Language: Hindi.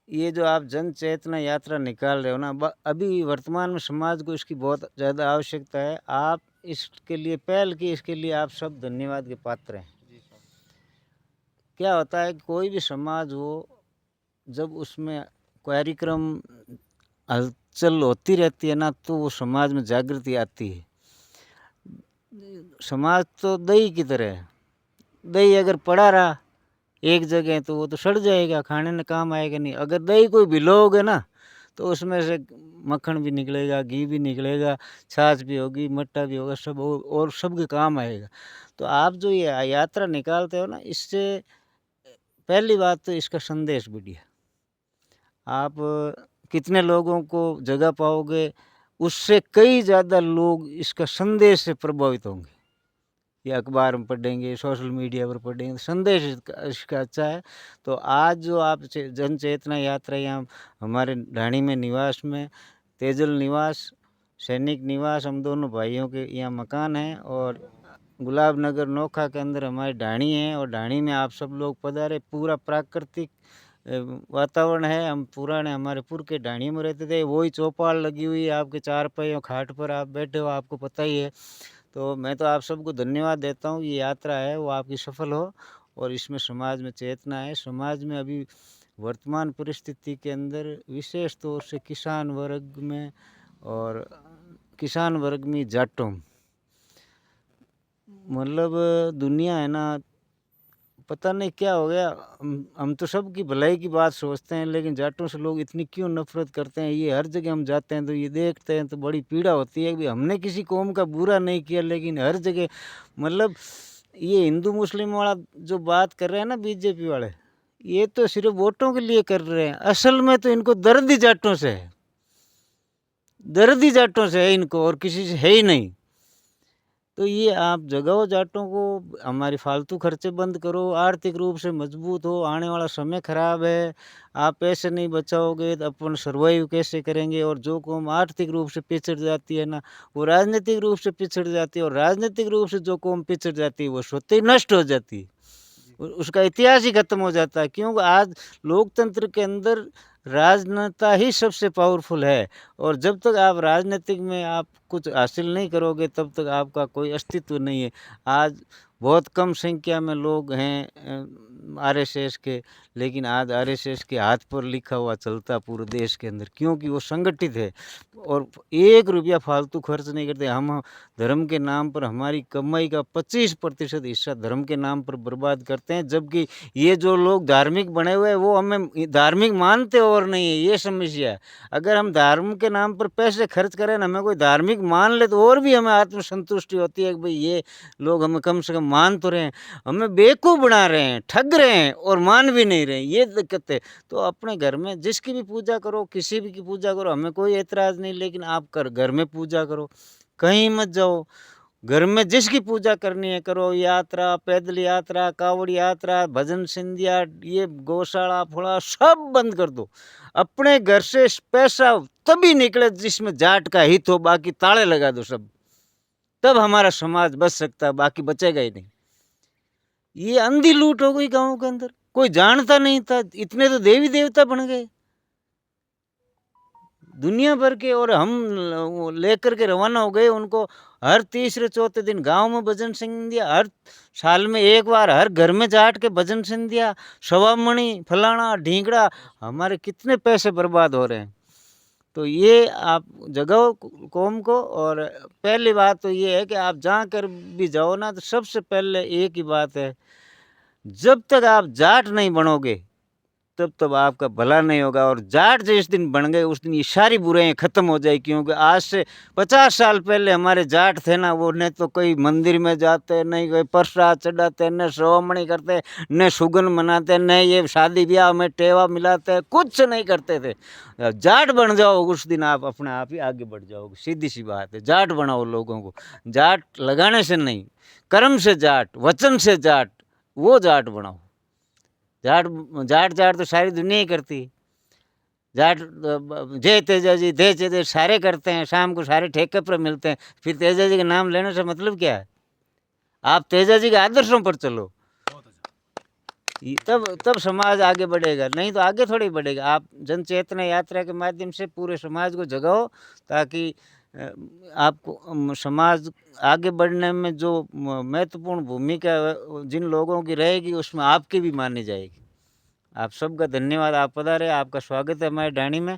ये जो आप जन चेतना यात्रा निकाल रहे हो ना, अभी वर्तमान में समाज को इसकी बहुत ज़्यादा आवश्यकता है। आप इसके लिए पहल की, इसके लिए आप सब धन्यवाद के पात्र हैं। क्या होता है कि कोई भी समाज हो, जब उसमें कार्यक्रम हलचल होती रहती है ना, तो वो समाज में जागृति आती है। समाज तो दही की तरह है। दही अगर पड़ा रहा एक जगह तो वो तो सड़ जाएगा, खाने में काम आएगा नहीं। अगर दही कोई भिगोगे ना तो उसमें से मक्खन भी निकलेगा, घी भी निकलेगा, छाछ भी होगी, मट्ठा भी होगा, सब और सबके काम आएगा। तो आप जो ये यात्रा निकालते हो ना, इससे पहली बात तो इसका संदेश बढ़िया। आप कितने लोगों को जगह पाओगे, उससे कई ज़्यादा लोग इसका संदेश से प्रभावित होंगे। ये अखबार में पढ़ेंगे, सोशल मीडिया पर पढ़ेंगे, संदेश इसका अच्छा है। तो आज जो आप जन चेतना यात्रा यहाँ हमारे ढाणी में निवास में, तेजल निवास, सैनिक निवास, हम दोनों भाइयों के यहाँ मकान हैं, और गुलाब नगर नोखा के अंदर हमारी ढाणी है। और ढाणी में आप सब लोग पधारे। पूरा प्राकृतिक वातावरण है। हम पुराने हमारे के ढाणी में रहते थे, वही चौपाल लगी हुई है, आपके चार पहियों खाट पर आप बैठे हो, आपको पता ही है। तो मैं तो आप सबको धन्यवाद देता हूँ। ये यात्रा है वो आपकी सफल हो, और इसमें समाज में चेतना है। समाज में अभी वर्तमान परिस्थिति के अंदर विशेष तौर से किसान वर्ग में, और किसान वर्ग में जाटों, मतलब दुनिया है ना, पता नहीं क्या हो गया। हम तो सबकी भलाई की बात सोचते हैं, लेकिन जाटों से लोग इतनी क्यों नफरत करते हैं। ये हर जगह हम जाते हैं तो ये देखते हैं तो बड़ी पीड़ा होती है कि हमने किसी कौम का बुरा नहीं किया, लेकिन हर जगह मतलब ये हिंदू मुस्लिम वाला जो बात कर रहे हैं ना बीजेपी वाले, ये तो सिर्फ वोटों के लिए कर रहे हैं। असल में तो इनको दर्द ही जाटों से है, दर्द ही जाटों से है इनको, और किसी से है ही नहीं। तो ये आप जगाओ जाटों को, हमारी फालतू खर्चे बंद करो, आर्थिक रूप से मजबूत हो। आने वाला समय खराब है, आप पैसे नहीं बचाओगे तो अपन सर्वाइव कैसे करेंगे। और जो कौम आर्थिक रूप से पिछड़ जाती है ना, वो राजनीतिक रूप से पिछड़ जाती है, और राजनीतिक रूप से जो कौम पिछड़ जाती है वो स्वतः ही नष्ट हो जाती है, उसका इतिहास ही खत्म हो जाता है। क्योंकि आज लोकतंत्र के अंदर राजनेता ही सबसे पावरफुल है, और जब तक आप राजनीतिक में आप कुछ हासिल नहीं करोगे तब तक आपका कोई अस्तित्व नहीं है। आज बहुत कम संख्या में लोग हैं आरएसएस के, लेकिन आज आरएसएस के हाथ पर लिखा हुआ चलता पूरे देश के अंदर, क्योंकि वो संगठित है और 1 रुपया फालतू खर्च नहीं करते। हम धर्म के नाम पर हमारी कमाई का 25% हिस्सा धर्म के नाम पर बर्बाद करते हैं, जबकि ये जो लोग धार्मिक बने हुए हैं वो हमें धार्मिक मानते और नहीं है, ये समस्या है। अगर हम धर्म के नाम पर पैसे खर्च करें ना, हमें कोई धार्मिक मान ले तो और भी हमें आत्मसंतुष्टि होती है कि भाई ये लोग हमें कम से कम मान तो रहे हैं। हमें बेवकूफ़ बना रहे हैं, ठग रहे हैं और मान भी नहीं रहे हैं, ये दिक्कत है। तो अपने घर में जिसकी भी पूजा करो, किसी भी की पूजा करो, हमें कोई ऐतराज़ नहीं, लेकिन आप घर में पूजा करो, कहीं मत जाओ। घर में जिसकी पूजा करनी है करो। यात्रा, पैदल यात्रा, कावड़ यात्रा, भजन संध्या, ये गौशाला फुड़ा सब बंद कर दो। अपने घर से पैसा तभी निकले जिसमें जाट का हित हो, बाकी ताले लगा दो सब, तब हमारा समाज बच सकता है, बाकी बचेगा ही नहीं। ये अंधी लूट हो गई गाँव के अंदर, कोई जानता नहीं था, इतने तो देवी देवता बन गए दुनिया भर के, और हम लेकर के रवाना हो गए उनको। हर तीसरे चौथे दिन गांव में भजन संध्या, हर साल में एक बार हर घर में जाट के भजन संध्या, सवामणि, फलाना ढींगड़ा, हमारे कितने पैसे बर्बाद हो रहे हैं। तो ये आप जगाओ कौम को। और पहली बात तो ये है कि आप जहाँ कर भी जाओ ना, तो सबसे पहले एक ही बात है, जब तक आप जाट नहीं बनोगे तब तक आपका भला नहीं होगा। और जाट जिस दिन बन गए उस दिन ये सारी बुराइयाँ खत्म हो जाए। क्योंकि आज से 50 साल पहले हमारे जाट थे ना, वो न तो कोई मंदिर में जाते, नहीं कोई प्रसाद चढ़ाते, न श्रवमणि करते, न सुगन मनाते, न ये शादी ब्याह में टेवा मिलाते, कुछ नहीं करते थे। जाट बन जाओ उस दिन आप अपने आप ही आगे बढ़ जाओगे, सीधी सी बात है। जाट बनाओ लोगों को, जाट लगाने से नहीं, कर्म से जाट, वचन से जाट, वो जाट बनाओ। जाट जाट जाट तो सारी दुनिया ही करती है। जाट जय तेजा जी, जय तेजा सारे करते हैं, शाम को सारे ठेके पर मिलते हैं। फिर तेजा जी का नाम लेने से मतलब क्या है? आप तेजा जी के आदर्शों पर चलो। तब समाज आगे बढ़ेगा, नहीं तो आगे थोड़ी बढ़ेगा। आप जन चेतना यात्रा के माध्यम से पूरे समाज को जगाओ, ताकि आपको समाज आगे बढ़ने में जो महत्वपूर्ण भूमिका जिन लोगों की रहेगी, उसमें आपकी भी मानी जाएगी। आप सबका धन्यवाद। आप पधारे, आपका स्वागत है हमारे डाणी में।